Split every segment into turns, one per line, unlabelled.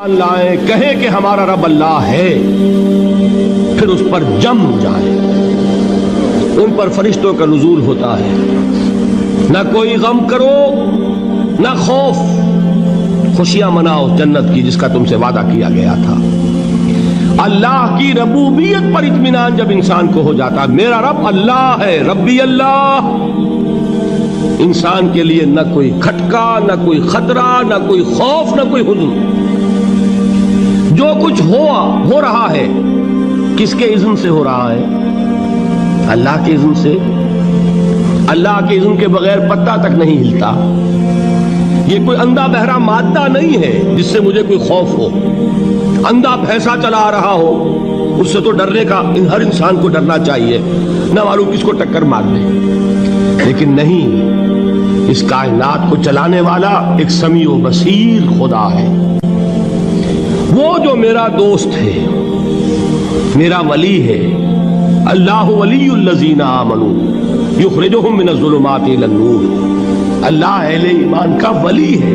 لائیں کہیں کہ ہمارا رب اللہ ہے، پھر اس پر جم جائیں، ان پر فرشتوں کا نزول ہوتا ہے، نہ کوئی غم کرو نہ خوف، خوشیاں مناؤ جنت کی جس کا تم سے وعدہ کیا گیا تھا۔ اللہ کی ربوبیت پر اطمینان جب انسان کو ہو جاتا، میرا رب اللہ ہے، ربی اللہ، انسان کے لیے نہ کوئی کھٹکا، نہ کوئی خطرہ، نہ کوئی خوف، نہ کوئی حزن۔ جو کچھ ہو رہا ہے کس کے اذن سے ہو رہا ہے؟ اللہ کے اذن سے۔ اللہ کے اذن کے بغیر پتا تک نہیں ہلتا۔ یہ کوئی اندھا بہرا مادہ نہیں ہے جس سے مجھے کوئی خوف ہو۔ اندھا بھینسا چلا رہا ہو اس سے تو ڈرنے کا ہر انسان کو ڈرنا چاہیے، نہ معلوم کس کو ٹکر مار دے، لیکن نہیں، اس کائنات کو چلانے والا ایک سمیع و بصیر خدا ہے۔ وہ جو میرا دوست ہے، میرا ولی ہے، اللہ ولی الذین آمنوا یخرجہم من الظلمات الی النور۔ اللہ اہل ایمان کا ولی ہے،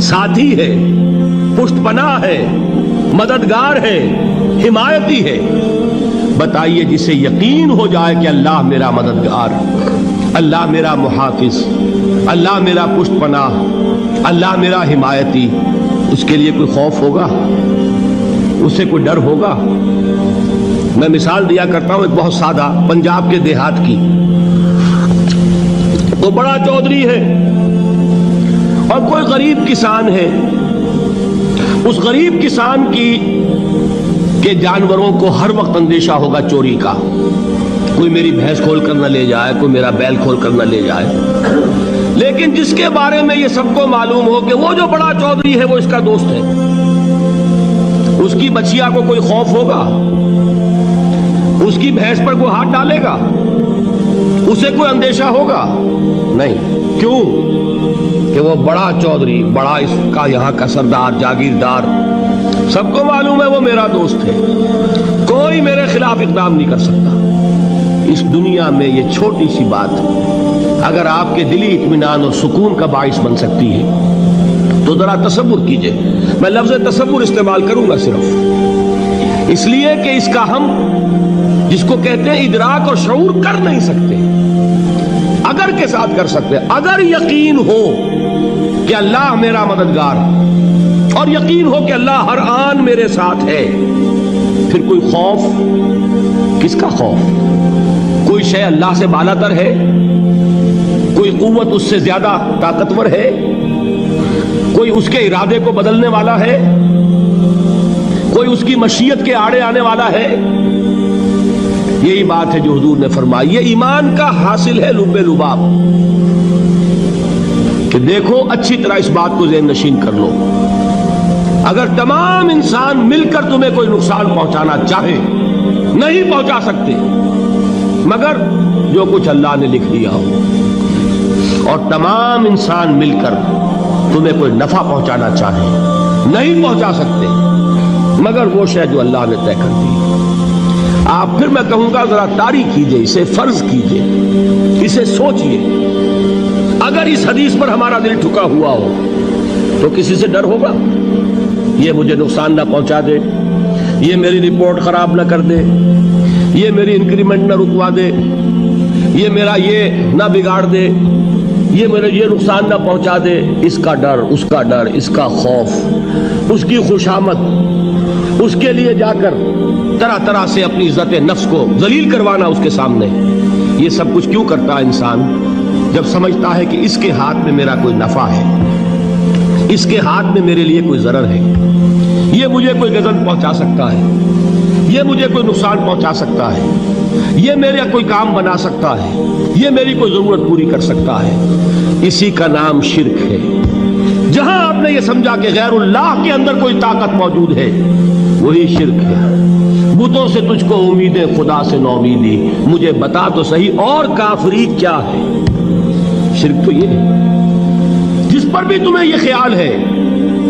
ساتھی ہے، پشت پناہ ہے، مددگار ہے، حمایتی ہے۔ بتائیے جسے یقین ہو جائے کہ اللہ میرا مددگار، اللہ میرا محافظ، اللہ میرا پشت پناہ، اللہ میرا حمایتی، اس کے لیے کوئی خوف ہوگا؟ اس سے کوئی ڈر ہوگا؟ میں مثال دیا کرتا ہوں ایک بہت سادہ، پنجاب کے دیہات کی۔ وہ بڑا چودھری ہے اور کوئی غریب کسان ہے۔ اس غریب کسان کے جانوروں کو ہر وقت اندیشہ ہوگا چوری کا، کوئی میری بھینس کھول کر نہ لے جائے، کوئی میرا بیل کھول کر نہ لے جائے۔ لیکن جس کے بارے میں یہ سب کو معلوم ہو کہ وہ جو بڑا چودھری ہے وہ اس کا دوست ہے، اس کی بچیا کو کوئی خوف ہوگا؟ اس کی بھینس پر کوئی ہاتھ ڈالے گا؟ اسے کوئی اندیشہ ہوگا؟ نہیں۔ کیوں؟ کہ وہ بڑا چودھری، بڑا اس کا یہاں کا سردار، جاگیردار، سب کو معلوم ہے وہ میرا دوست ہے، کوئی میرے خلاف اقدام نہیں کر سکتا۔ اس دنیا میں یہ چھوٹی سی بات اگر آپ کے دلی اطمینان اور سکون کا باعث بن سکتی ہے تو ذرا تصور کیجئے۔ میں لفظ تصور استعمال کروں گا صرف اس لیے کہ اس کا ہم جس کو کہتے ہیں ادراک اور شعور کر نہیں سکتے، اگر کے ساتھ کر سکتے۔ اگر یقین ہو کہ اللہ میرا مددگار اور یقین ہو کہ اللہ ہر آن میرے ساتھ ہے، پھر کوئی خوف، کس کا خوف؟ کوئی شے اللہ سے بالا تر ہے؟ کوئی قوت اس سے زیادہ طاقتور ہے؟ کوئی اس کے ارادے کو بدلنے والا ہے؟ کوئی اس کی مشیت کے آڑے آنے والا ہے؟ یہی بات ہے جو حضور نے فرمائی۔ یہ ایمان کا حاصل ہے لب لباب، کہ دیکھو اچھی طرح اس بات کو ذہن نشین کر لو، اگر تمام انسان مل کر تمہیں کوئی نقصان پہنچانا چاہے نہیں پہنچا سکتے، مگر جو کچھ اللہ نے لکھ دیا ہو، اور تمام انسان مل کر تمہیں کوئی نفع پہنچانا چاہے نہیں پہنچا سکتے، مگر وہ شے جو اللہ نے طے کر دی۔ آپ پھر میں کہوں گا ذرا طاری کیجئے، اسے فرض کیجئے، اسے سوچئے۔ اگر اس حدیث پر ہمارا دل ٹھکا ہوا ہو تو کسی سے ڈر ہوگا؟ یہ مجھے نقصان نہ پہنچا دے، یہ میری رپورٹ خراب نہ کر دے، یہ میری انکریمنٹ نہ رکوا دے، یہ میرا یہ نہ بگاڑ دے، یہ میرے یہ نقصان نہ پہنچا دے۔ اس کا ڈر، اس کا ڈر، اس کا خوف، اس کی خوشامد، اس کے لیے جا کر طرح طرح سے اپنی عزت نفس کو ذلیل کروانا اس کے سامنے، یہ سب کچھ کیوں کرتا ہے انسان؟ جب سمجھتا ہے کہ اس کے ہاتھ میں میرا کوئی نفع ہے، اس کے ہاتھ میں میرے لیے کوئی ضرر ہے، یہ مجھے کوئی غضب پہنچا سکتا ہے، یہ مجھے کوئی نقصان پہنچا سکتا ہے، یہ میرا کوئی کام بنا سکتا ہے، یہ میری کوئی ضرورت پوری کر سکتا ہے، اسی کا نام شرک ہے۔ جہاں آپ نے یہ سمجھا کہ غیر اللہ کے اندر کوئی طاقت موجود ہے، وہی شرک ہے۔ بتوں سے تجھ کو امیدیں، خدا سے نومیدی، مجھے بتا تو صحیح اور کافری کیا ہے؟ شرک تو یہ ہے۔ جس پر بھی تمہیں یہ خیال ہے،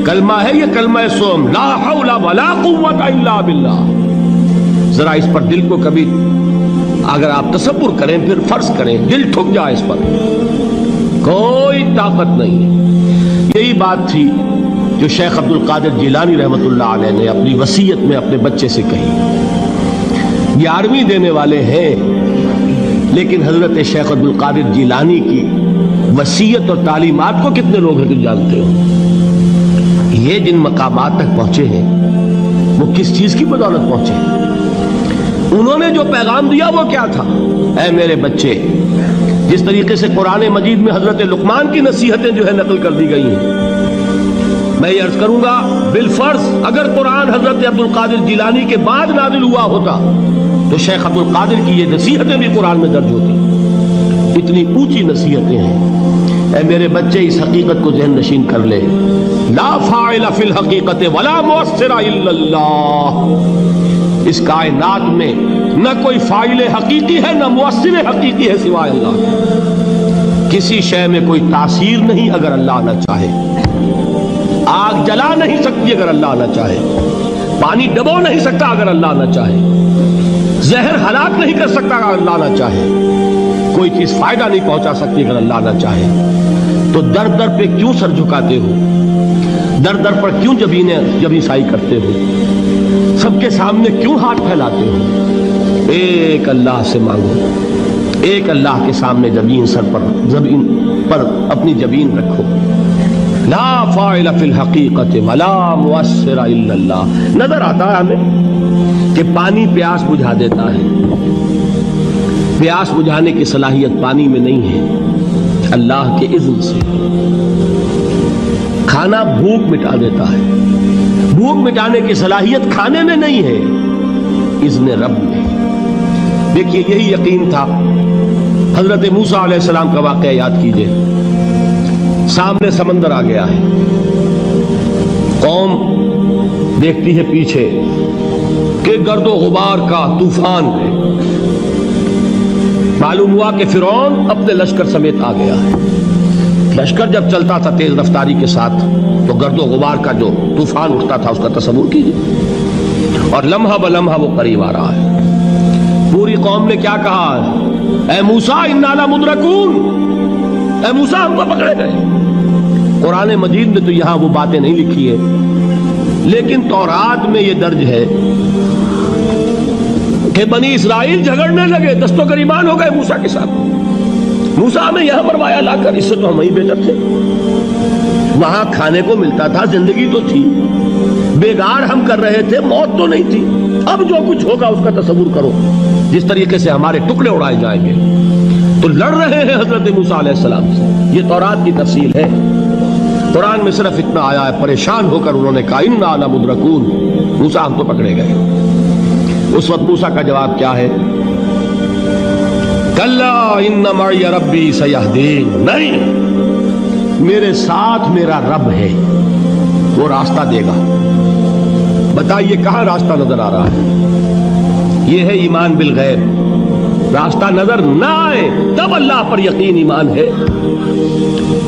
کلمہ ہے یہ کلمہ سوم، لا حول ولا قوت الا باللہ، ذرا اس پر دل کو کبھی اگر آپ تصور کریں، پھر فرض کریں، دل ٹھک جائے اس پر، کوئی طاقت نہیں ہے۔ یہی بات تھی جو شیخ عبد القادر جیلانی رحمۃ اللہ علیہ نے اپنی وصیت میں اپنے بچے سے کہی. 11ویں دینے والے ہیں، لیکن حضرت شیخ عبد القادر جیلانی کی وصیت اور تعلیمات کو کتنے لوگ ہیں تم جانتے ہو؟ یہ جن مقامات تک پہنچے ہیں وہ کس چیز کی بدولت پہنچے ہیں؟ انہوں نے جو پیغام دیا وہ کیا تھا؟ اے میرے بچے، جس طریقے سے قرآن مجید میں حضرت لقمان کی نصیحتیں جو ہے نقل کر دی گئی ہیں، میں یہ عرض کروں گا بالفرض اگر قرآن حضرت عبد القادر جیلانی کے بعد نازل ہوا ہوتا تو شیخ عبد القادر کی یہ نصیحتیں بھی قرآن میں درج ہوتی. اتنی اونچی نصیحتیں ہیں. اے میرے بچے، اس حقیقت کو ذہن نشین کر لے، لا فاعل فی الحقیقت ولا مؤثر الا اللہ. اس کائنات میں نہ کوئی فاعل حقیقی ہے نہ مؤثر حقیقی ہے سوائے اللہ. کسی شے میں کوئی تاثیر نہیں اگر اللہ نہ چاہے. آگ جلا نہیں سکتی اگر اللہ نہ چاہے. پانی ڈبو نہیں سکتا اگر اللہ نہ چاہے. زہر ہلاک نہیں کر سکتا اگر اللہ نہ چاہے. کوئی چیز فائدہ نہیں پہنچا سکتی اگر اللہ نہ چاہے. تو در در پہ کیوں سر جھکاتے ہو؟ در در پر کیوں جبیں سائی کرتے ہو؟ سب کے سامنے کیوں ہاتھ پھیلاتے ہو؟ ایک اللہ سے مانگو. ایک اللہ کے سامنے زمین پر اپنی جبین رکھو. لا فاعل فی الحقیقت ولا مؤثر الا اللہ. نظر آتا ہے ہمیں کہ پانی پیاس بجھا دیتا ہے. پیاس بجھانے کی صلاحیت پانی میں نہیں ہے، اللہ کے اذن سے. کھانا بھوک مٹا دیتا ہے، بھوک مٹانے کی صلاحیت کھانے میں نہیں ہے، اذن رب میں. دیکھیے یہی یقین تھا. حضرت موسیٰ علیہ السلام کا واقعہ یاد کیجئے. سامنے سمندر آ گیا ہے، قوم دیکھتی ہے پیچھے کہ گرد و غبار کا طوفان ہے. معلوم ہوا کہ فرعون اپنے لشکر سمیت آ گیا ہے. لشکر جب چلتا تھا تیز رفتاری کے ساتھ تو گرد و غبار کا جو طوفان اٹھتا تھا اس کا تصور کیجیے. اور لمحہ بلمحہ وہ قریب آ رہا ہے. پوری قوم نے کیا کہا؟ اے موسیٰ انا لمدرکون، اے موسیٰ ہم کو پکڑے گئے. قرآن مجید میں تو یہاں وہ باتیں نہیں لکھی ہیں، لیکن تورات میں یہ درج ہے کہ بنی اسرائیل جھگڑنے لگے، دست و گریبان ہو گئے موسیٰ کے ساتھ. موسیٰ ہمیں یہاں مروایا لا کر، اس سے تو ہم ہی بہتر تھے. وہاں کھانے کو ملتا تھا، زندگی تو تھی، بیگار ہم کر رہے تھے، موت تو نہیں تھی. اب جو کچھ ہوگا اس کا تصور کرو، جس طریقے سے ہمارے ٹکڑے اڑائے جائیں گے. تو لڑ رہے ہیں حضرت موسیٰ علیہ السلام سے. یہ تورات کی تفصیل ہے. قرآن میں صرف اتنا آیا ہے، پریشان ہو کر انہوں نے کہا انا لمدرکون، موسیٰ ہم تو پکڑے گئے. اس وقت موسیٰ کا جواب کیا ہے؟ کلا ان معی ربی سیہدین. نہیں، میرے ساتھ میرا رب ہے، وہ راستہ دے گا. بتائیے کہاں راستہ نظر آ رہا ہے؟ یہ ہے ایمان بالغیب. راستہ نظر نہ آئے تب اللہ پر یقین ایمان ہے.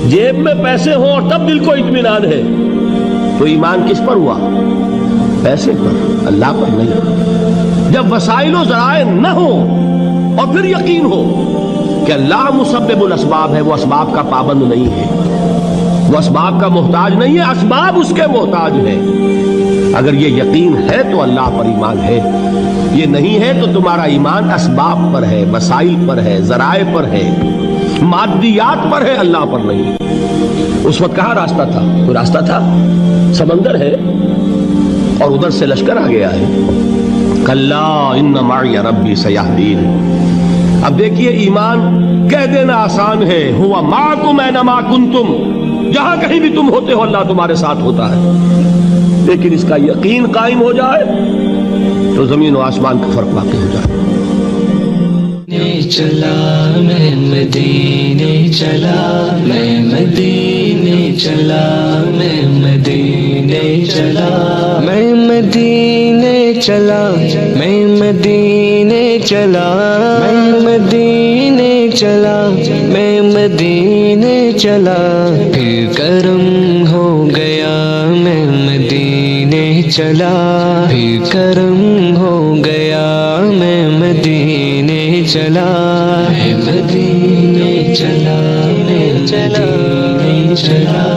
جیب میں پیسے ہوں اور تب دل کو اطمینان ہے تو ایمان کس پر ہوا؟ پیسے پر، اللہ پر نہیں. جب وسائل و ذرائع نہ ہو اور پھر یقین ہو کہ اللہ مسبب الاسباب ہے، وہ اسباب کا پابند نہیں ہے، وہ اسباب کا محتاج نہیں ہے، اسباب اس کے محتاج ہیں. اگر یہ یقین ہے تو اللہ پر ایمان ہے. یہ نہیں ہے تو تمہارا ایمان اسباب پر ہے، وسائل پر ہے، ذرائع پر ہے، مادیات پر ہے، اللہ پر نہیں. اس وقت کہاں راستہ تھا؟ کوئی راستہ تھا؟ سمندر ہے اور ادھر سے لشکر آ گیا ہے. کلا ان معی ربی سیہدین. اب دیکھیے ایمان کہہ دینا آسان ہے، ہوا معکم اینما کنتم، جہاں کہیں بھی تم ہوتے ہو اللہ تمہارے ساتھ ہوتا ہے. لیکن اس کا یقین قائم ہو جائے تو زمین و آسمان کا فرق واقع ہو جائے.
چلا میں مدینے چلا، میں مدینے چلا، میں مدینے چلا، میں مدینے چلا، میں مدینے چلا، میں مدینے چلا، میں مدینے چلا. پھر کرم ہو گیا میں مدینے چلا، پھر کرم ہو گیا میں مدینے چلا، میں مدینے چلا، میں مدینے چلا.